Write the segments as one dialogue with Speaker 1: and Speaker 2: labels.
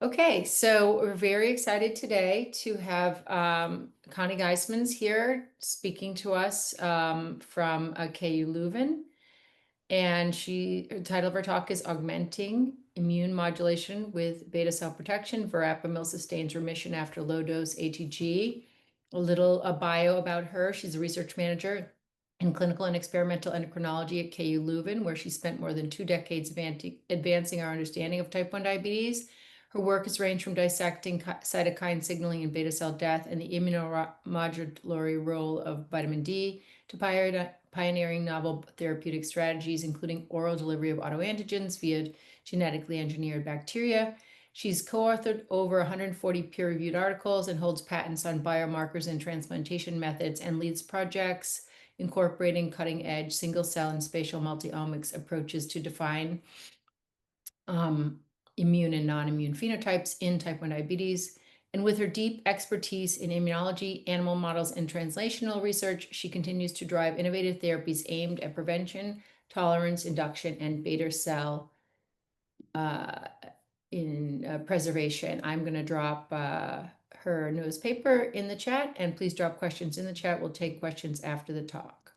Speaker 1: Okay, so we're very excited today to have Conny Gysemans here speaking to us from KU Leuven. And the title of her talk is Augmenting Immune Modulation with Beta Cell Protection. Verapamil sustains remission after low dose ATG. A bio about her. She's a research manager in clinical and experimental endocrinology at KU Leuven, where she spent more than 2 decades advancing our understanding of type 1 diabetes. Her work has ranged from dissecting cytokine signaling and beta cell death and the immunomodulatory role of vitamin D to pioneering novel therapeutic strategies, including oral delivery of autoantigens via genetically engineered bacteria. She's co-authored over 140 peer-reviewed articles and holds patents on biomarkers and transplantation methods and leads projects incorporating cutting-edge single-cell and spatial multi-omics approaches to define immune and non-immune phenotypes in type 1 diabetes. And with her deep expertise in immunology, animal models, and translational research, she continues to drive innovative therapies aimed at prevention, tolerance, induction, and beta cell preservation. I'm going to drop her newest paper in the chat, and please drop questions in the chat. We'll take questions after the talk.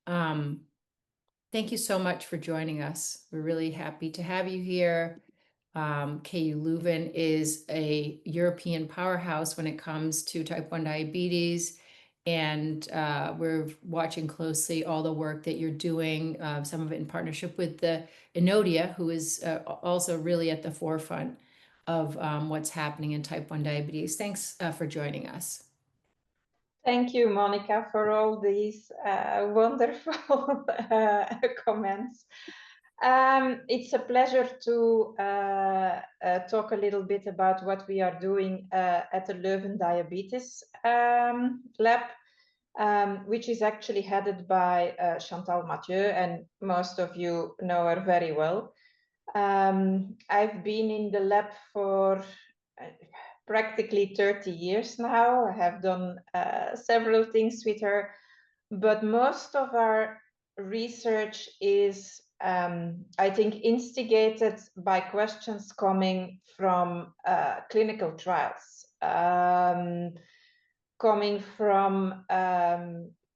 Speaker 1: Thank you so much for joining us. We're really happy to have you here. KU Leuven is a European powerhouse when it comes to type 1 diabetes. And we're watching closely all the work that you're doing, some of it in partnership with the Enodia, who is also really at the forefront of what's happening in type 1 diabetes. Thanks for joining us.
Speaker 2: Thank you, Monica, for all these wonderful comments. It's a pleasure to talk a little bit about what we are doing at the Leuven Diabetes Lab, which is actually headed by Chantal Mathieu, and most of you know her very well. I've been in the lab for practically 30 years now. I have done several things with her, but most of our research is, I think, instigated by questions coming from clinical trials, coming from,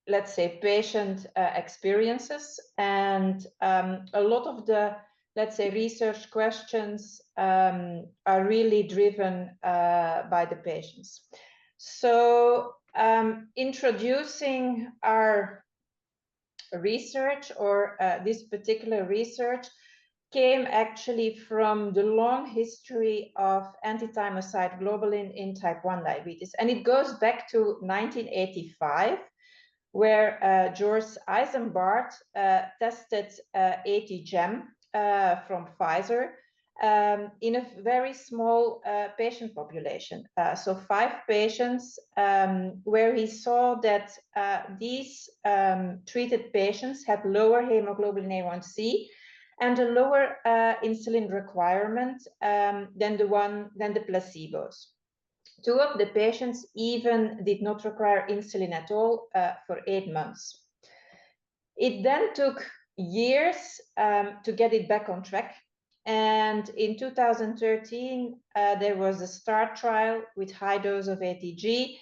Speaker 2: let's say, patient experiences, and a lot of the, let's say, research questions are really driven by the patients. So introducing our research, or this particular research, came actually from the long history of anti-thymocyte globulin in type 1 diabetes. And it goes back to 1985, where George Eisenbart tested ATG from Pfizer in a very small patient population. So 5 patients, where he saw that these treated patients had lower hemoglobin A1C and a lower insulin requirement than the placebos. 2 of the patients even did not require insulin at all for 8 months. It then took years to get it back on track. And in 2013, there was a START trial with high dose of ATG,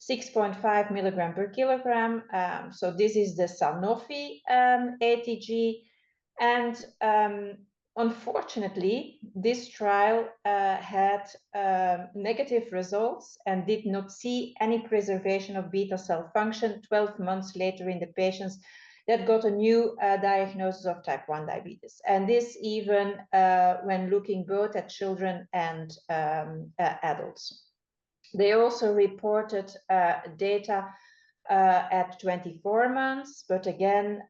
Speaker 2: 6.5 milligram per kilogram. So this is the Sanofi ATG. And unfortunately, this trial had negative results and did not see any preservation of beta cell function 12 months later in the patients that got a new diagnosis of type 1 diabetes. And this even when looking both at children and adults. They also reported data at 24 months, but again,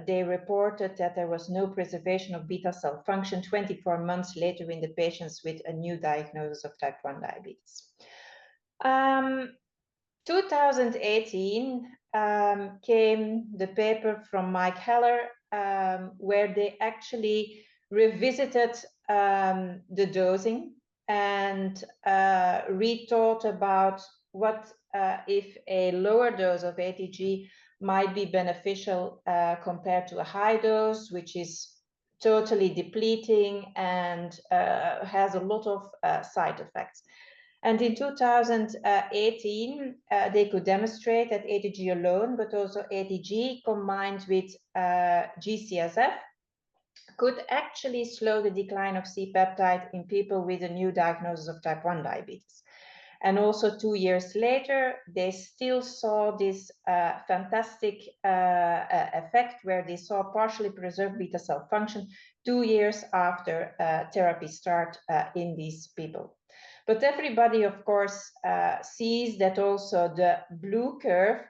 Speaker 2: they reported that there was no preservation of beta cell function 24 months later in the patients with a new diagnosis of type 1 diabetes. 2018 came the paper from Mike Heller, where they actually revisited the dosing and rethought about what if a lower dose of ATG might be beneficial compared to a high dose, which is totally depleting and has a lot of side effects. And in 2018, they could demonstrate that ATG alone, but also ATG combined with GCSF, could actually slow the decline of C-peptide in people with a new diagnosis of type 1 diabetes. And also 2 years later, they still saw this fantastic effect where they saw partially preserved beta cell function 2 years after therapy start in these people. But everybody, of course, sees that also the blue curve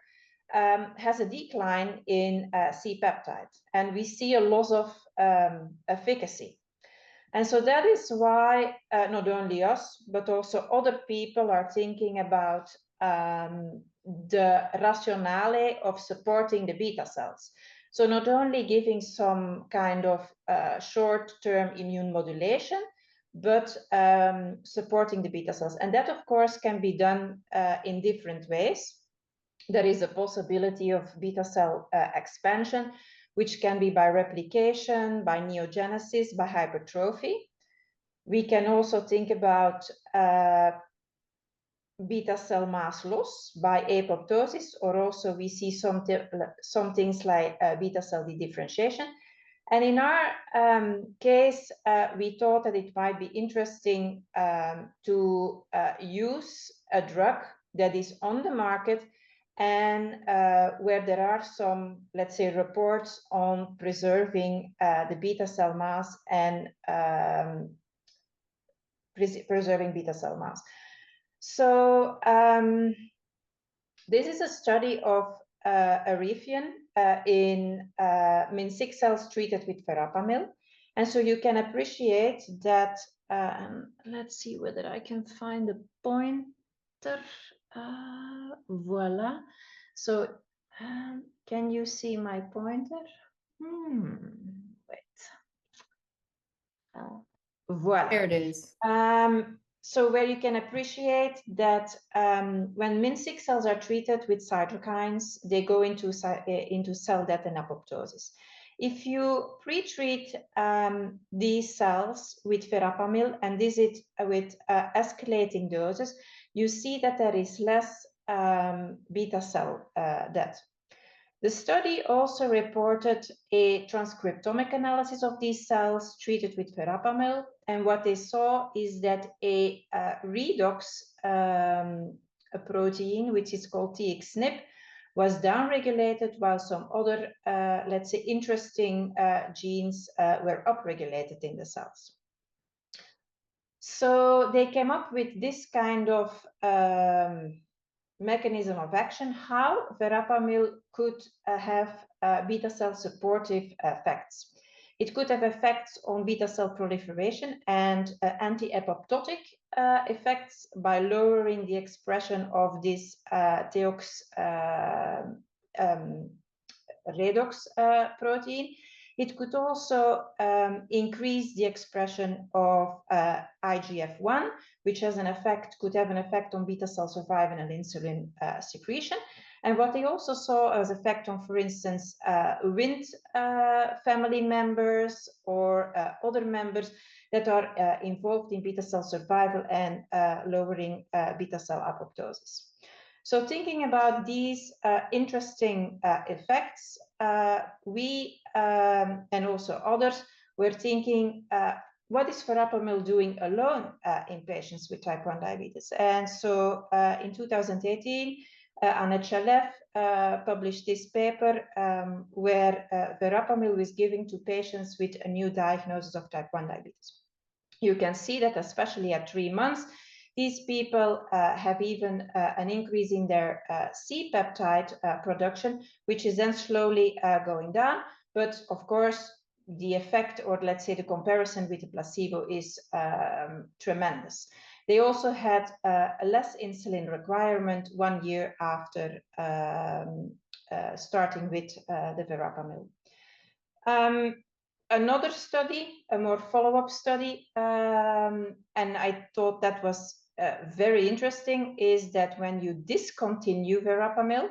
Speaker 2: has a decline in C-peptide, and we see a loss of efficacy. And so that is why not only us, but also other people are thinking about the rationale of supporting the beta cells. So not only giving some kind of short-term immune modulation, but supporting the beta cells. And that, of course, can be done in different ways. There is a possibility of beta cell expansion, which can be by replication, by neogenesis, by hypertrophy. We can also think about beta cell mass loss by apoptosis, or also we see some things like beta cell dedifferentiation. And in our case, we thought that it might be interesting to use a drug that is on the market and where there are some, let's say, reports on preserving the beta cell mass and preserving beta cell mass. So this is a study of Remission in Min6 cells treated with verapamil. And so you can appreciate that, let's see whether I can find the pointer. Voila. So can you see my pointer? Wait. Voila.
Speaker 1: There it is.
Speaker 2: So where you can appreciate that when Min6 cells are treated with cytokines, they go into cell death and apoptosis. If you pre-treat these cells with verapamil and visit with escalating doses, you see that there is less beta cell death. The study also reported a transcriptomic analysis of these cells treated with verapamil, and what they saw is that a redox protein, which is called TXNP, was downregulated, while some other, let's say, interesting genes were upregulated in the cells. So they came up with this kind of mechanism of action, how verapamil could have beta cell supportive effects. It could have effects on beta cell proliferation and anti-apoptotic effects by lowering the expression of this TEOX redox protein. It could also increase the expression of IGF-1, which has an effect, could have an effect on beta cell survival and insulin secretion. And what they also saw as effect on, for instance, Wnt family members or other members that are involved in beta cell survival and lowering beta cell apoptosis. So thinking about these interesting effects, we and also others were thinking, what is verapamil doing alone in patients with type 1 diabetes? And so in 2018, Annette Chaleff published this paper where verapamil was given to patients with a new diagnosis of type 1 diabetes. You can see that especially at 3 months, these people have even an increase in their C-peptide production, which is then slowly going down. But of course, the effect, or let's say the comparison with the placebo, is tremendous. They also had a less insulin requirement 1 year after starting with the verapamil. Another study, a more follow-up study, and I thought that was very interesting, is that when you discontinue verapamil,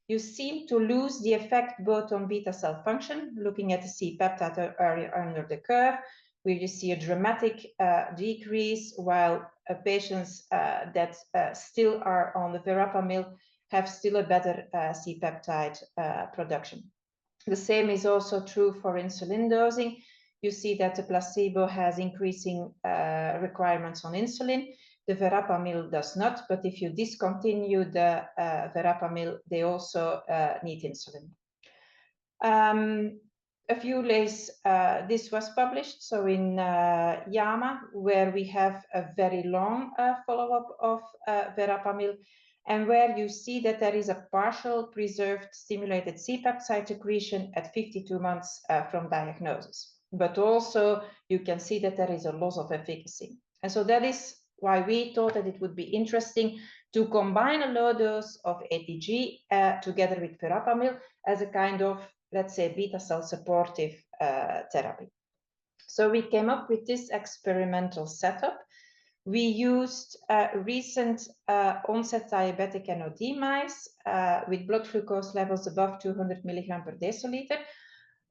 Speaker 2: you seem to lose the effect both on beta cell function, looking at the C-peptide area under the curve, where you see a dramatic decrease, while patients that still are on the verapamil have still a better C-peptide production. The same is also true for insulin dosing. You see that the placebo has increasing requirements on insulin. The verapamil does not, but if you discontinue the verapamil, they also need insulin. A few days, this was published, so in JAMA, where we have a very long follow-up of verapamil, and where you see that there is a partial preserved stimulated C-peptide secretion at 52 months from diagnosis. But also you can see that there is a loss of efficacy. And so that is why we thought that it would be interesting to combine a low dose of ATG together with verapamil as a kind of, let's say, beta cell supportive therapy. So we came up with this experimental setup. We used recent onset diabetic NOD mice with blood glucose levels above 200 milligram per deciliter.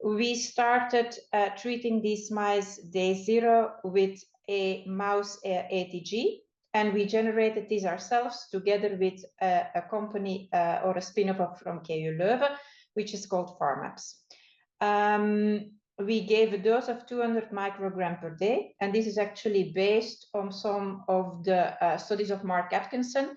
Speaker 2: We started treating these mice day 0 with a mouse ATG, and we generated these ourselves together with a company or a spin-off from KU Leuven, which is called Pharmaps. We gave a dose of 200 microgram per day, and this is actually based on some of the studies of Mark Atkinson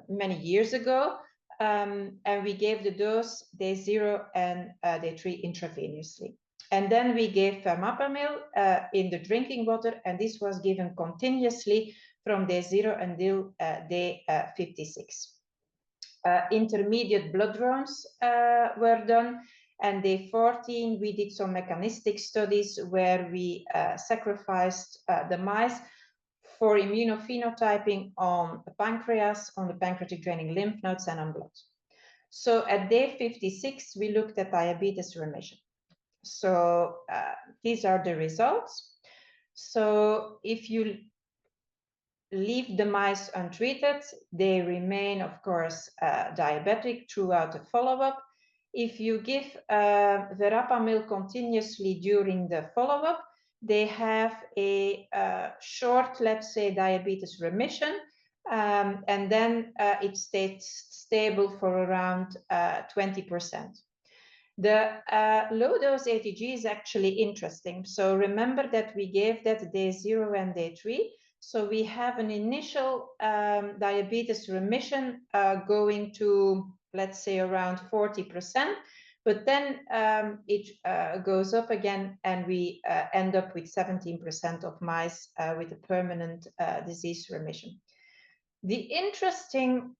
Speaker 2: many years ago, and we gave the dose day 0 and day 3 intravenously. And then we gave verapamil in the drinking water, and this was given continuously from day 0 until day 56. Intermediate blood draws were done. And day 14, we did some mechanistic studies where we sacrificed the mice for immunophenotyping on the pancreas, on the pancreatic draining lymph nodes, and on blood. So at day 56, we looked at diabetes remission. So these are the results. So if you leave the mice untreated, they remain, of course, diabetic throughout the follow-up. If you give verapamil continuously during the follow-up, they have a short, let's say, diabetes remission, and then it stays stable for around 20%. The low-dose ATG is actually interesting. So remember that we gave that day 0 and day 3. So we have an initial diabetes remission going to, let's say, around 40%, but then it goes up again, and we end up with 17% of mice with a permanent disease remission. The interesting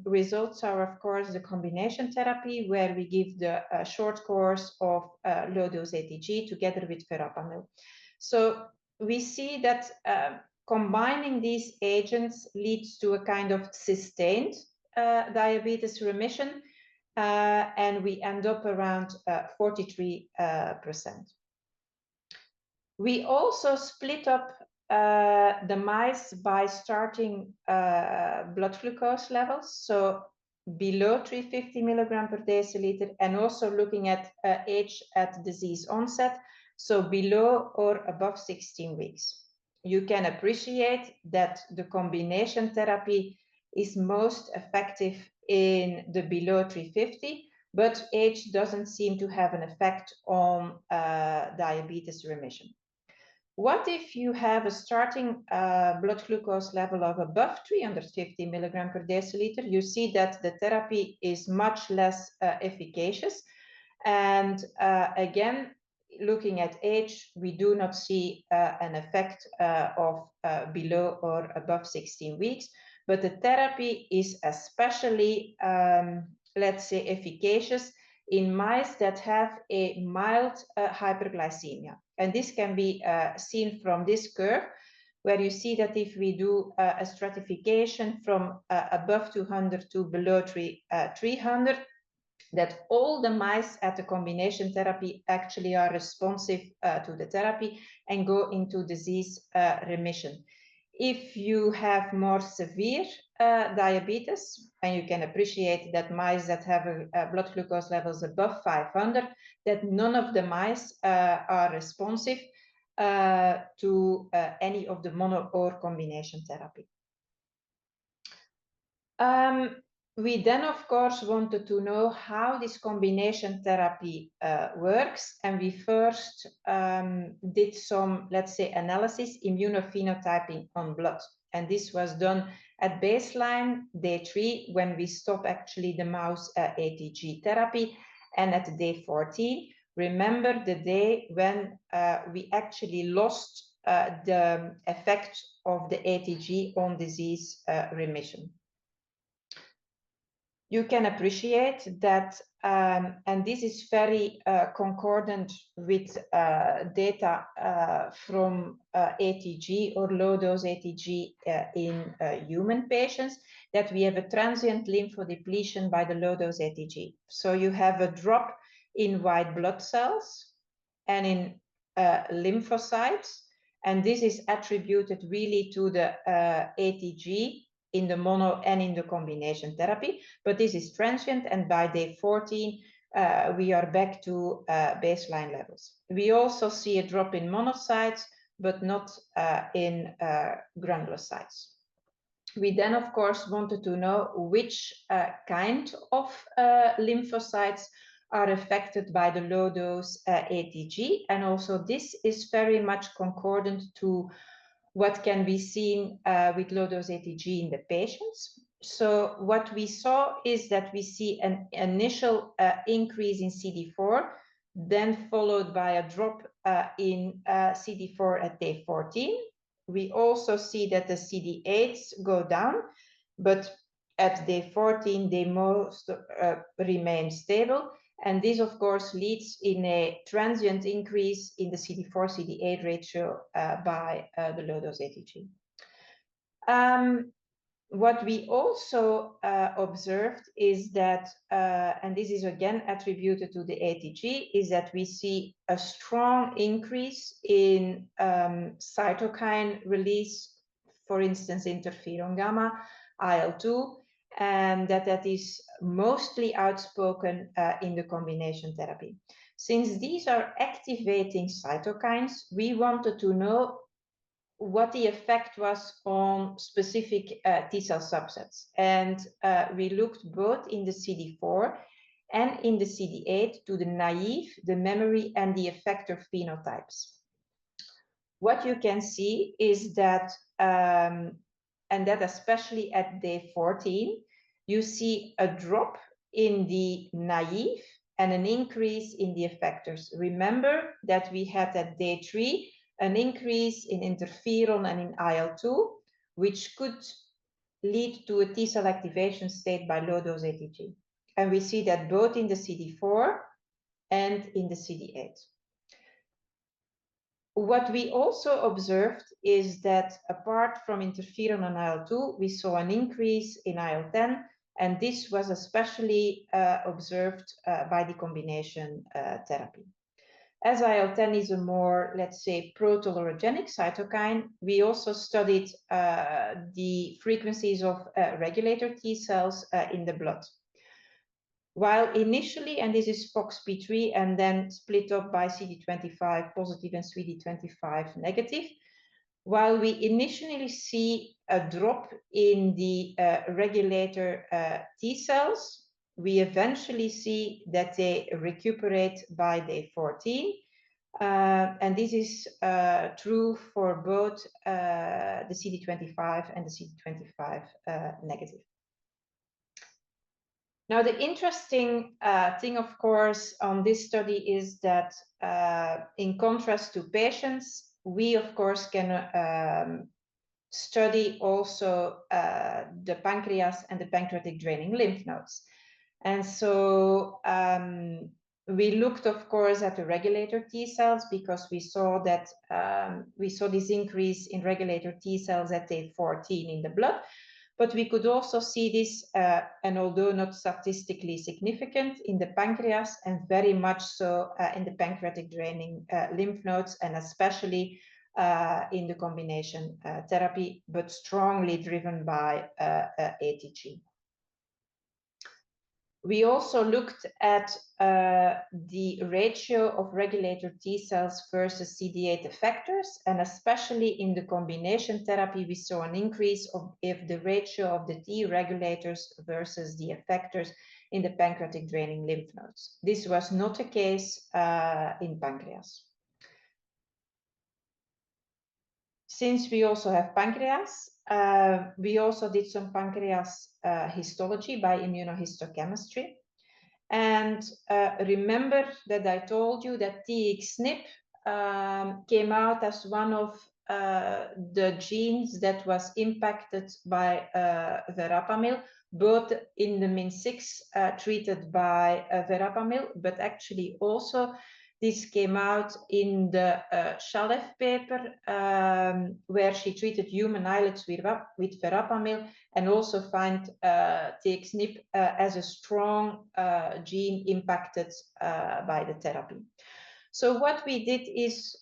Speaker 2: results are, of course, the combination therapy, where we give the short course of low-dose ATG together with verapamil. So we see that combining these agents leads to a kind of sustained diabetes remission, and we end up around 43%. We also split up the mice by starting blood glucose levels, so below 350 milligram per deciliter, and also looking at age at disease onset, so below or above 16 weeks. You can appreciate that the combination therapy is most effective in the below 350, but age doesn't seem to have an effect on diabetes remission. What if you have a starting blood glucose level of above 350 milligram per deciliter? You see that the therapy is much less efficacious. And again, looking at age, we do not see an effect of below or above 16 weeks, but the therapy is especially, let's say, efficacious in mice that have a mild hyperglycemia. And this can be seen from this curve, where you see that if we do a stratification from above 200 to below 300, that all the mice at the combination therapy actually are responsive to the therapy and go into disease remission. If you have more severe diabetes, and you can appreciate that mice that have a blood glucose levels above 500, that none of the mice are responsive to any of the mono or combination therapy. We then, of course, wanted to know how this combination therapy works, and we first did some, let's say, analysis, immunophenotyping on blood. And this was done at baseline, day 3, when we stop actually the mouse ATG therapy, and at day 14. Remember the day when we actually lost the effect of the ATG on disease remission. You can appreciate that, and this is very concordant with data from ATG or low-dose ATG in human patients, that we have a transient lymphodepletion by the low-dose ATG. So you have a drop in white blood cells and in lymphocytes, and this is attributed really to the ATG in the mono and in the combination therapy, but this is transient, and by day 14 we are back to baseline levels. We also see a drop in monocytes, but not in granulocytes. We then, of course, wanted to know which kind of lymphocytes are affected by the low-dose ATG, and also this is very much concordant to what can be seen with low-dose ATG in the patients. So what we saw is that we see an initial increase in CD4, then followed by a drop in CD4 at day 14. We also see that the CD8s go down, but at day 14 they most remain stable. And this, of course, leads in a transient increase in the CD4-CD8 ratio by the low-dose ATG. What we also observed is that, and this is again attributed to the ATG, is that we see a strong increase in cytokine release, for instance, interferon gamma, IL-2, and that is mostly outspoken in the combination therapy. Since these are activating cytokines, we wanted to know what the effect was on specific T-cell subsets. And we looked both in the CD4 and in the CD8 to the naive, the memory, and the effector phenotypes. What you can see is that and that especially at day 14, you see a drop in the naive and an increase in the effectors. Remember that we had at day 3 an increase in interferon and in IL-2, which could lead to a T-cell activation state by low-dose ATG. And we see that both in the CD4 and in the CD8. What we also observed is that apart from interferon and IL-2, we saw an increase in IL-10, and this was especially observed by the combination therapy. As IL-10 is a more, let's say, pro-tolerogenic cytokine, we also studied the frequencies of regulator T cells in the blood. While initially, and this is FOXP3 and then split up by CD25 positive and CD25 negative, while we initially see a drop in the regulator T cells, we eventually see that they recuperate by day 14. And this is true for both the CD25 and the CD25 negative. Now, the interesting thing, of course, on this study is that in contrast to patients, we, of course, can study also the pancreas and the pancreatic draining lymph nodes. And so we looked, of course, at the regulator T cells because we saw that we saw this increase in regulator T cells at day 14 in the blood. But we could also see this, and although not statistically significant, in the pancreas and very much so in the pancreatic draining lymph nodes, and especially in the combination therapy, but strongly driven by ATG. We also looked at the ratio of regulator T cells versus CD8 effectors, and especially in the combination therapy, we saw an increase of the ratio of the T regulators versus the effectors in the pancreatic draining lymph nodes. This was not the case in pancreas. Since we also have pancreas, we also did some pancreas histology by immunohistochemistry. And remember that I told you that TXNP came out as one of the genes that was impacted by verapamil, both in the MIN6 treated by verapamil, but actually also this came out in the Shalev paper, where she treated human islets with verapamil and also find TXNP as a strong gene impacted by the therapy. So what we did is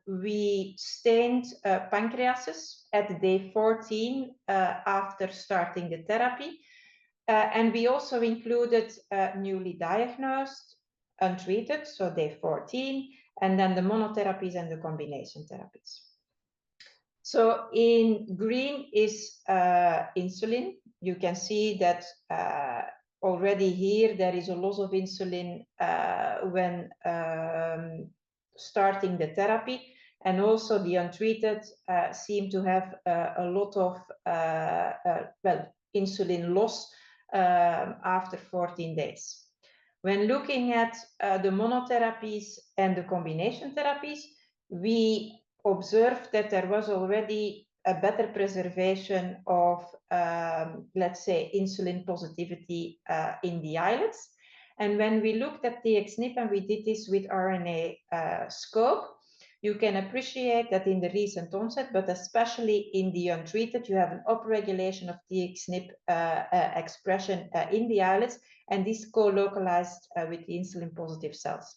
Speaker 2: we stained pancreases at day 14 after starting the therapy. And we also included newly diagnosed, untreated, so day 14, and then the monotherapies and the combination therapies. So in green is insulin. You can see that already here there is a loss of insulin when starting the therapy, and also the untreated seem to have a lot of insulin loss after 14 days. When looking at the monotherapies and the combination therapies, we observed that there was already a better preservation of, let's say, insulin positivity in the islets. And when we looked at TXNP, and we did this with RNA scope, you can appreciate that in the recent onset, but especially in the untreated, you have an upregulation of TXNP expression in the islets, and this co-localized with the insulin-positive cells.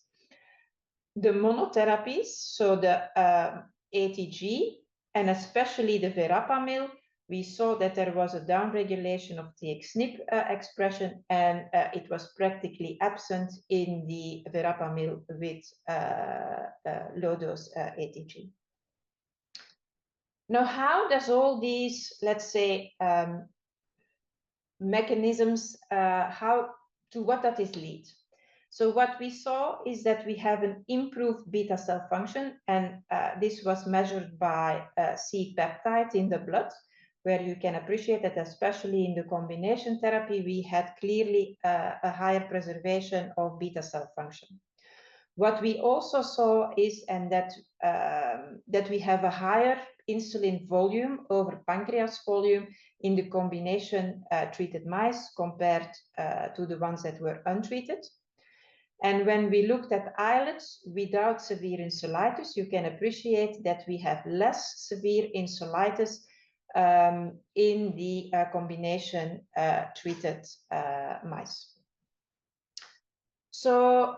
Speaker 2: The monotherapies, so the ATG, and especially the verapamil, we saw that there was a downregulation of TXNP expression, and it was practically absent in the verapamil with low-dose ATG. Now, how does all these, let's say, mechanisms, to what does this lead? So what we saw is that we have an improved beta cell function, and this was measured by C-peptide in the blood, where you can appreciate that especially in the combination therapy, we had clearly a higher preservation of beta cell function. What we also saw is, and that we have a higher insulin volume over pancreas volume in the combination treated mice compared to the ones that were untreated. And when we looked at islets without severe insulitis, you can appreciate that we have less severe insulitis in the combination treated mice. So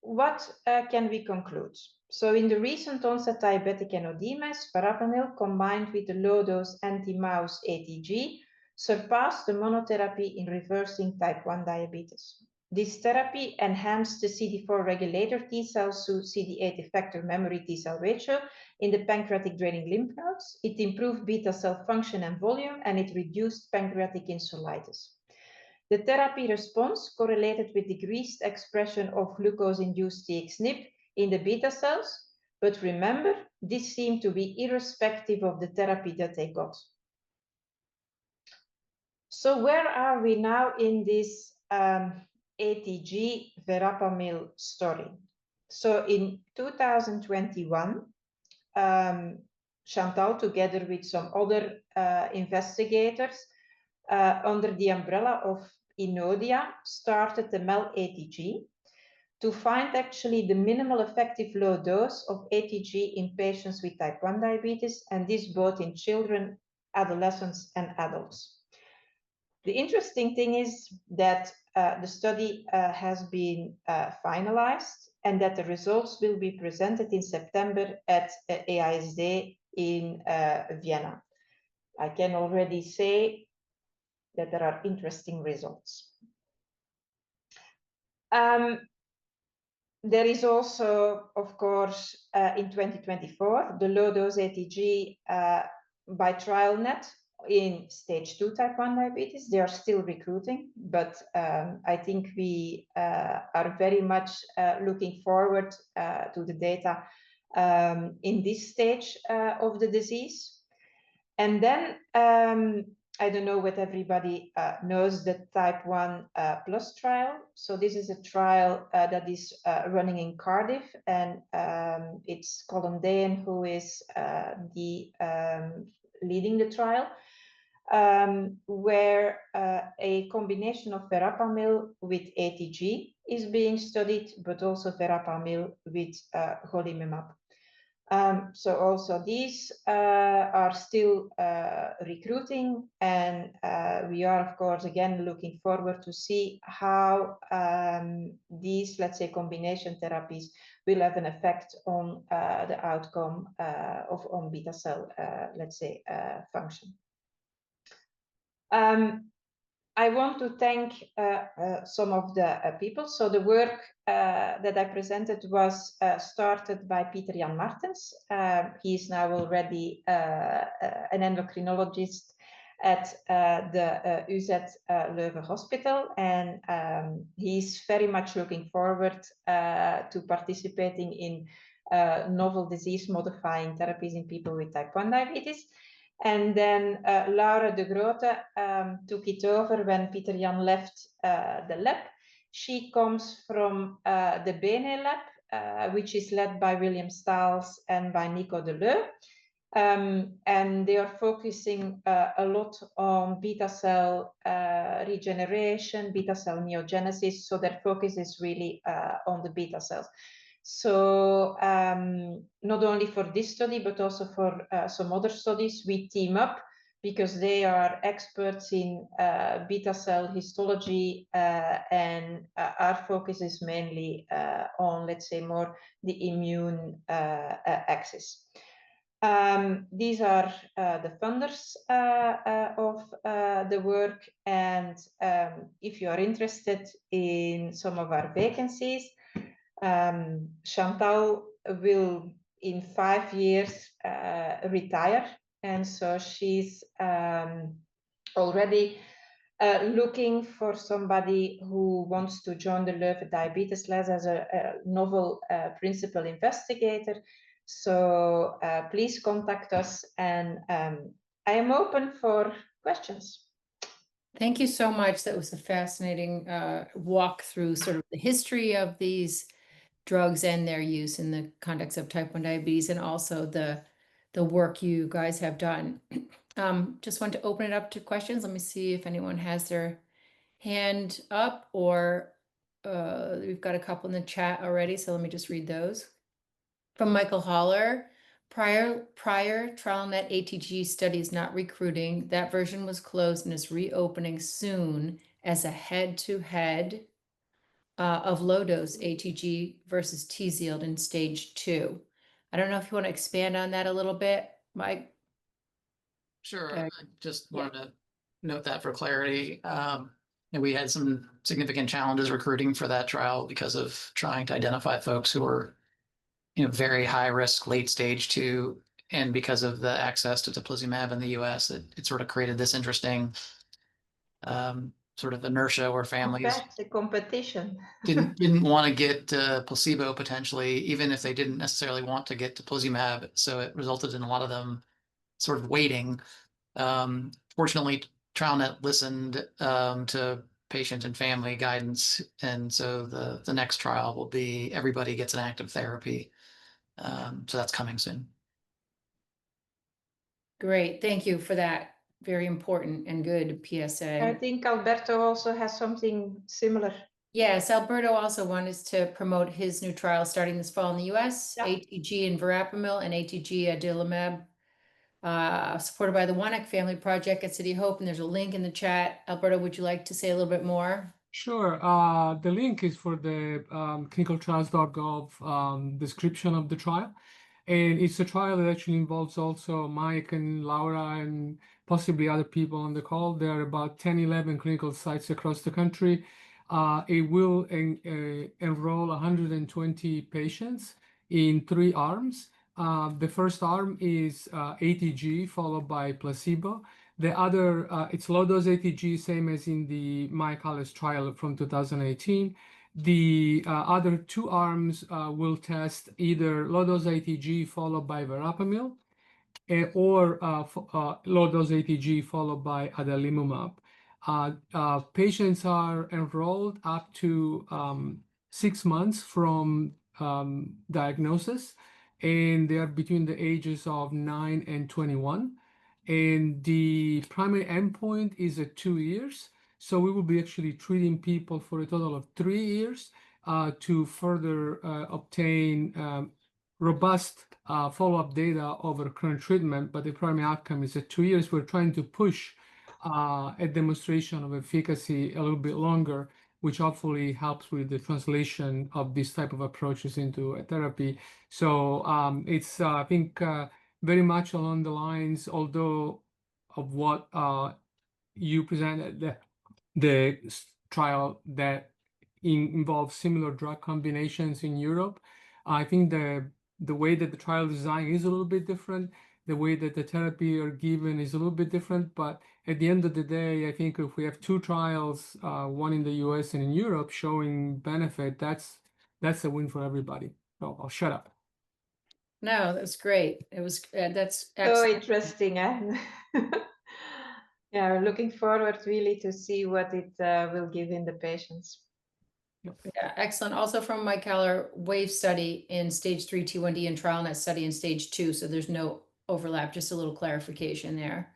Speaker 2: what can we conclude? So in the recent onset diabetic NOD-mice, verapamil combined with the low-dose anti-mouse ATG surpassed the monotherapy in reversing type 1 diabetes. This therapy enhanced the CD4 regulator T cells to CD8 effector memory T cell ratio in the pancreatic draining lymph nodes. It improved beta cell function and volume, and it reduced pancreatic insulitis. The therapy response correlated with decreased expression of glucose-induced TXNP in the beta cells, but remember, this seemed to be irrespective of the therapy that they got. So where are we now in this ATG verapamil story? So in 2021, Chantal, together with some other investigators, under the umbrella of Inodia, started the MEL-ATG to find actually the minimal effective low dose of ATG in patients with type 1 diabetes, and this both in children, adolescents, and adults. The interesting thing is that the study has been finalized, and that the results will be presented in September at AISD in Vienna. I can already say that there are interesting results. There is also, of course, in 2024, the low-dose ATG by TrialNet in stage 2 type 1 diabetes. They are still recruiting, but I think we are very much looking forward to the data in this stage of the disease. And then I don't know what everybody knows, the type 1 plus trial. So this is a trial that is running in Cardiff, and it's Colin Dayan who is leading the trial, where a combination of verapamil with ATG is being studied, but also verapamil with golimumab. So also these are still recruiting, and we are, of course, again looking forward to see how these, let's say, combination therapies will have an effect on the outcome on beta cell, let's say, function. I want to thank some of the people. So the work that I presented was started by Pieter-Jan Martens. He is now already an endocrinologist at the UZ Leuven Hospital, and he's very much looking forward to participating in novel disease-modifying therapies in people with type 1 diabetes. And then Laura de Grote took it over when Pieter-Jan left the lab. She comes from the Bene lab, which is led by William Staals and by Nico Deleu. And they are focusing a lot on beta cell regeneration, beta cell neogenesis. So their focus is really on the beta cells. So not only for this study, but also for some other studies, we team up because they are experts in beta cell histology, and our focus is mainly on, let's say, more the immune axis. These are the funders of the work, and if you are interested in some of our vacancies, Chantal will in 5 years retire, and so she's already looking for somebody who wants to join the Leuven Diabetes Lab as a novel principal investigator. So please contact us, and I am open for questions.
Speaker 1: Thank you so much. That was a fascinating walk through sort of the history of these drugs and their use in the context of type 1 diabetes, and also the work you guys have done. Just want to open it up to questions. Let me see if anyone has their hand up, or we've got a couple in the chat already, so let me just read those. From Michael Holler, prior TrialNet ATG study is not recruiting. That version was closed and is reopening soon as a head-to-head of low-dose ATG versus TZIELD in stage 2. I don't know if you want to expand on that a little bit, Mike.
Speaker 3: Sure. I just wanted to note that for clarity. And we had some significant challenges recruiting for that trial because of trying to identify folks who were, very high risk, late stage 2, and because of the access to teplizumab in the US, it sort of created this interesting sort of inertia where families
Speaker 2: the competition
Speaker 3: didn't want to get placebo potentially, even if they didn't necessarily want to get teplizumab. So it resulted in a lot of them sort of waiting. Fortunately, TrialNet listened to patient and family guidance, and so the next trial will be everybody gets an active therapy. So that's coming soon.
Speaker 1: Great, thank you for that. Very important and good PSA.
Speaker 2: I think Alberto also has something similar.
Speaker 1: Yes, Alberto also wanted to promote his new trial starting this fall in the US,
Speaker 2: Yeah.
Speaker 1: ATG and verapamil and ATG adalimumab, supported by the Wanek Family Project at City Hope, and there's a link in the chat. Alberto, would you like to say a little bit more?
Speaker 4: Sure. The link is for the clinicaltrials.gov description of the trial. And it's a trial that actually involves also Mike and Laura and possibly other people on the call. There are about 10, 11 clinical sites across the country. It will enroll 120 patients in 3 arms. The first arm is ATG followed by placebo. The other, it's low-dose ATG, same as in the myocallis trial from 2018. The other 2 arms will test either low-dose ATG followed by verapamil, or low-dose ATG followed by adalimumab. Patients are enrolled up to 6 months from diagnosis, and they are between the ages of 9 and 21. And the primary endpoint is at 2 years. So we will be actually treating people for a total of 3 years to further obtain robust follow-up data over current treatment, but the primary outcome is at 2 years. We're trying to push a demonstration of efficacy a little bit longer, which hopefully helps with the translation of this type of approaches into a therapy. So it's, I think, very much along the lines, although of what you presented, the trial that involves similar drug combinations in Europe. I think the way that the trial design is a little bit different. The way that the therapy are given is a little bit different. But at the end of the day, I think if we have 2 trials, one in the US and in Europe, showing benefit, that's a win for everybody. So I'll shut up.
Speaker 1: No, that's great. It was, that's
Speaker 2: So
Speaker 1: excellent.
Speaker 2: interesting, and yeah, we're looking forward really to see what it will give in the patients.
Speaker 1: Yeah, excellent. Also from Mike Keller, WAVE study in stage 3 T1D and TrialNet study in stage 2. So there's no overlap, just a little clarification there.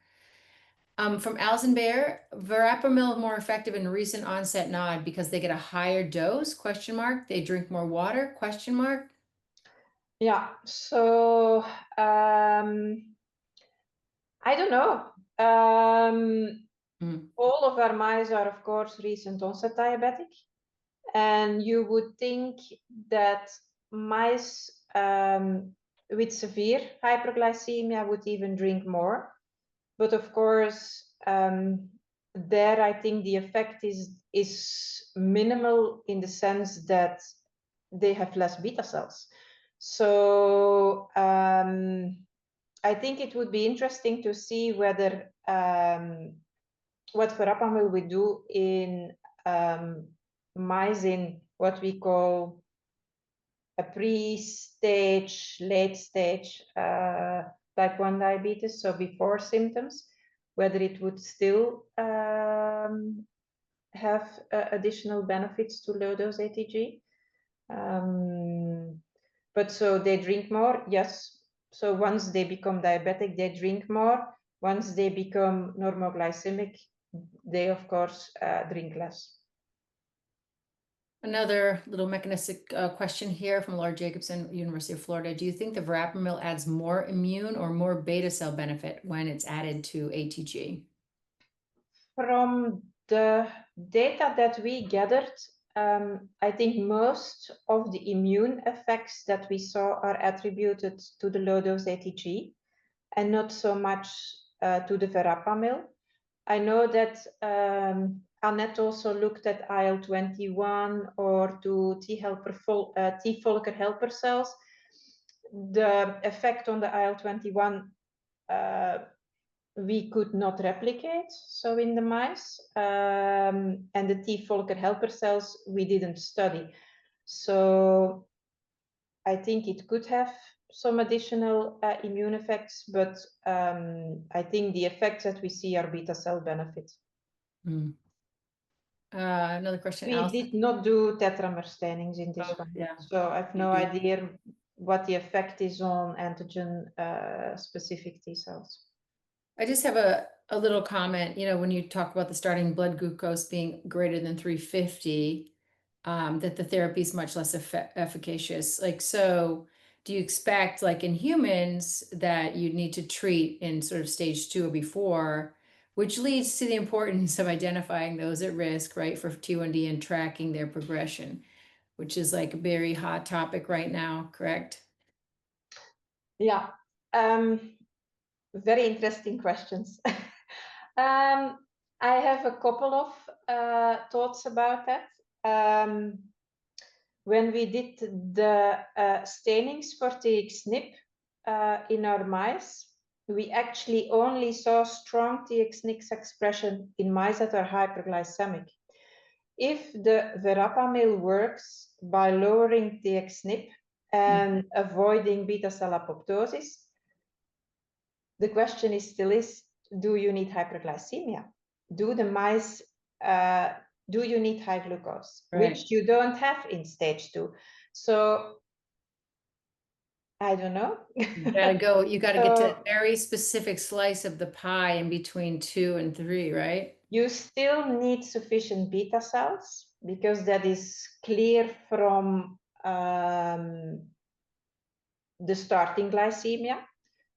Speaker 1: From Alison Bayer, verapamil more effective in recent onset NOD because they get a higher dose, question mark. They drink more water, question mark.
Speaker 2: Yeah, so I don't know. All of our mice are, of course, recent onset diabetic. And you would think that mice with severe hyperglycemia would even drink more. But of course, there I think the effect is minimal in the sense that they have less beta cells. So I think it would be interesting to see whether what verapamil would do in mice in what we call a pre-stage, late stage type 1 diabetes, so before symptoms, whether it would still have additional benefits to low-dose ATG. But so they drink more, yes. So once they become diabetic, they drink more. Once they become normoglycemic, they, of course, drink less.
Speaker 1: Another little mechanistic question here from Laura Jacobson, University of Florida. Do you think the verapamil adds more immune or more beta cell benefit when it's added to ATG?
Speaker 2: From the data that we gathered, I think most of the immune effects that we saw are attributed to the low-dose ATG and not so much to the verapamil. I know that Annette also looked at IL-21 or to T follicular helper cells. The effect on the IL-21 we could not replicate, so in the mice, and the T follicular helper cells we didn't study. So I think it could have some additional immune effects, but I think the effects that we see are beta cell benefits.
Speaker 1: Another question.
Speaker 2: We
Speaker 1: Alison.
Speaker 2: did not do tetramer stainings in this one,
Speaker 1: yeah.
Speaker 2: so I have no idea what the effect is on antigen specific T cells.
Speaker 1: I just have a little comment, you know, when you talk about the starting blood glucose being greater than 350, that the therapy is much less efficacious. Like, so do you expect, like in humans, that you need to treat in sort of stage 2 or before which leads to the importance of identifying those at risk, right, for T1D and tracking their progression, which is like a very hot topic right now, correct?
Speaker 2: Yeah, very interesting questions. I have a couple of thoughts about that. When we did the stainings for TXNIP in our mice, we actually only saw strong TXNIP expression in mice that are hyperglycemic. If the verapamil works by lowering TXNIP and avoiding beta cell apoptosis, the question is still do you need hyperglycemia? Do the mice, do you need high glucose,
Speaker 1: Right.
Speaker 2: which you don't have in stage 2? So I don't know.
Speaker 1: You gotta get to a very specific slice of the pie in between 2 and 3, right?
Speaker 2: You still need sufficient beta cells because that is clear from the starting glycemia.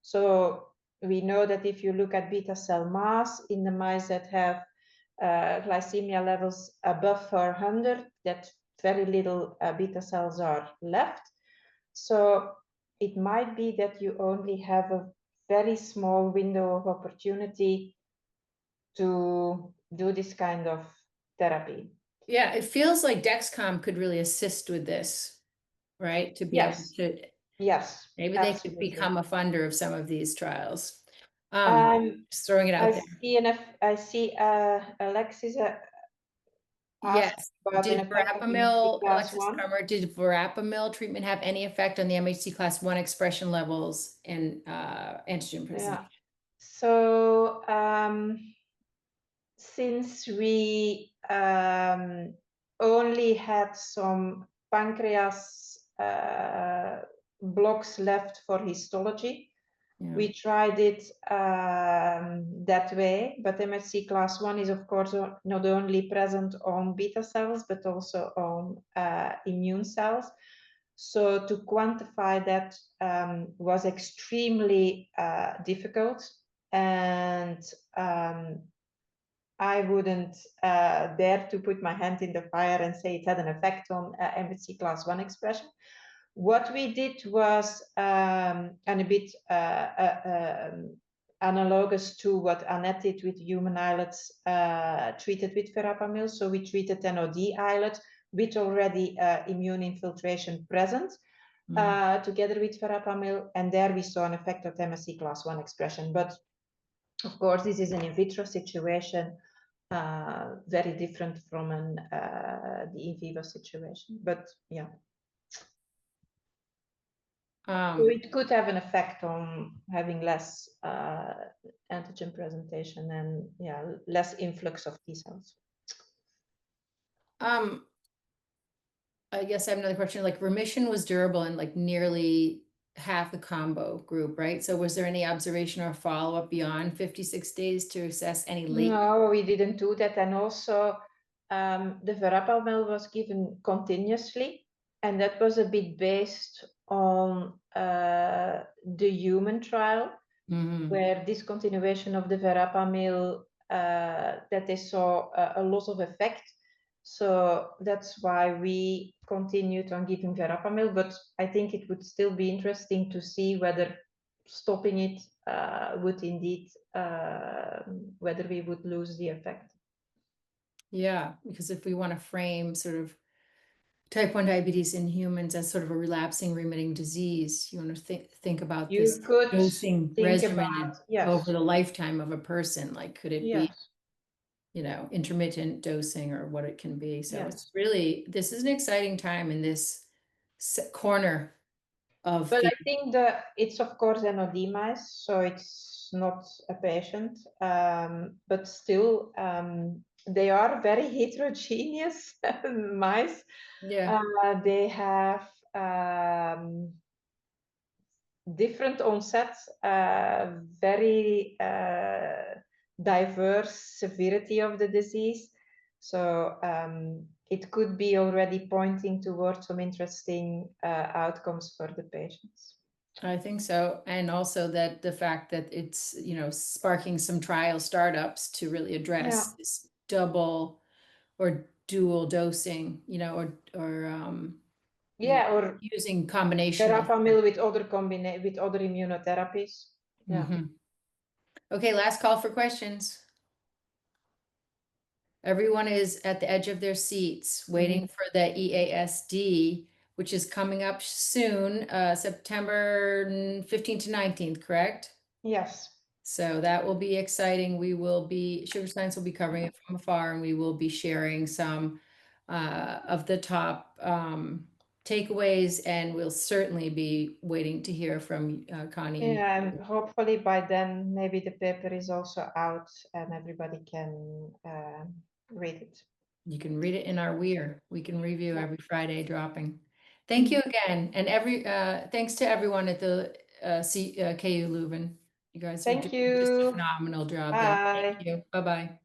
Speaker 2: So we know that if you look at beta cell mass in the mice that have glycemia levels above 400, that very little beta cells are left. So it might be that you only have a very small window of opportunity to do this kind of therapy.
Speaker 1: Yeah, it feels like Dexcom could really assist with this, right? To be able to,
Speaker 2: Yes,
Speaker 1: maybe they could
Speaker 2: absolutely.
Speaker 1: become a funder of some of these trials. Just throwing it out there.
Speaker 2: I see Alexis
Speaker 1: Yes.
Speaker 2: about an
Speaker 1: Did
Speaker 2: effect of
Speaker 1: verapamil,
Speaker 2: MHC class
Speaker 1: Alexis
Speaker 2: 1.
Speaker 1: Comer, did verapamil treatment have any effect on the MHC class 1 expression levels and antigen presentation?
Speaker 2: Yeah. So since we only had some pancreas blocks left for histology, we tried it that way, but MHC class 1 is of course not only present on beta cells, but also on immune cells. So to quantify that was extremely difficult, and I wouldn't dare to put my hand in the fire and say it had an effect on MHC class 1 expression. What we did was, and a bit analogous to what Annette did with human islets treated with verapamil. So we treated an OD islet with already immune infiltration present together with verapamil, and there we saw an effect of MSC class 1 expression. But of course, this is an in vitro situation, very different from the in vivo situation. But yeah. So it could have an effect on having less antigen presentation and less influx of T cells.
Speaker 1: I guess I have another question. Like remission was durable in like nearly half the combo group, right? So was there any observation or follow-up beyond 56 days to assess any late?
Speaker 2: No, we didn't do that. And also the verapamil was given continuously, and that was a bit based on the human trial, where discontinuation of the verapamil, that they saw a loss of effect. So that's why we continued on giving verapamil, but I think it would still be interesting to see whether stopping it would indeed, whether we would lose the effect.
Speaker 1: Yeah, because if we want to frame sort of type 1 diabetes in humans as sort of a relapsing remitting disease, you want to think about this dosing regimen over the lifetime of a person. Like, could it be, you know, intermittent dosing or what it can be? So it's really, this is an exciting time in this corner of.
Speaker 2: But I think that it's of course an OD mice, so it's not a patient, but still they are very heterogeneous mice.
Speaker 1: Yeah.
Speaker 2: They have different onsets, very diverse severity of the disease. So it could be already pointing towards some interesting outcomes for the patients.
Speaker 1: I think so. And also that the fact that it's, you know, sparking some trial startups to really address this double or dual dosing, you know, or you know,
Speaker 2: or
Speaker 1: using combination of.
Speaker 2: verapamil with other with other immunotherapies. Yeah.
Speaker 1: Mhm. Okay, last call for questions. Everyone is at the edge of their seats, waiting for the EASD, which is coming up soon, September 15th to 19th, correct?
Speaker 2: Yes.
Speaker 1: So that will be exciting. We will be, Sugar Science will be covering it from afar, and we will be sharing some of the top takeaways, and we'll certainly be waiting to hear from Connie. And
Speaker 2: Yeah, and hopefully by then maybe the paper is also out and everybody can read it.
Speaker 1: you can read it in our We can review
Speaker 2: Yeah.
Speaker 1: every Friday dropping. Thank you again. And thanks to everyone at the KU Leuven. You guys are
Speaker 2: Thank
Speaker 1: doing just a
Speaker 2: you.
Speaker 1: phenomenal job there.
Speaker 2: Bye.
Speaker 1: Thank you. Bye-bye.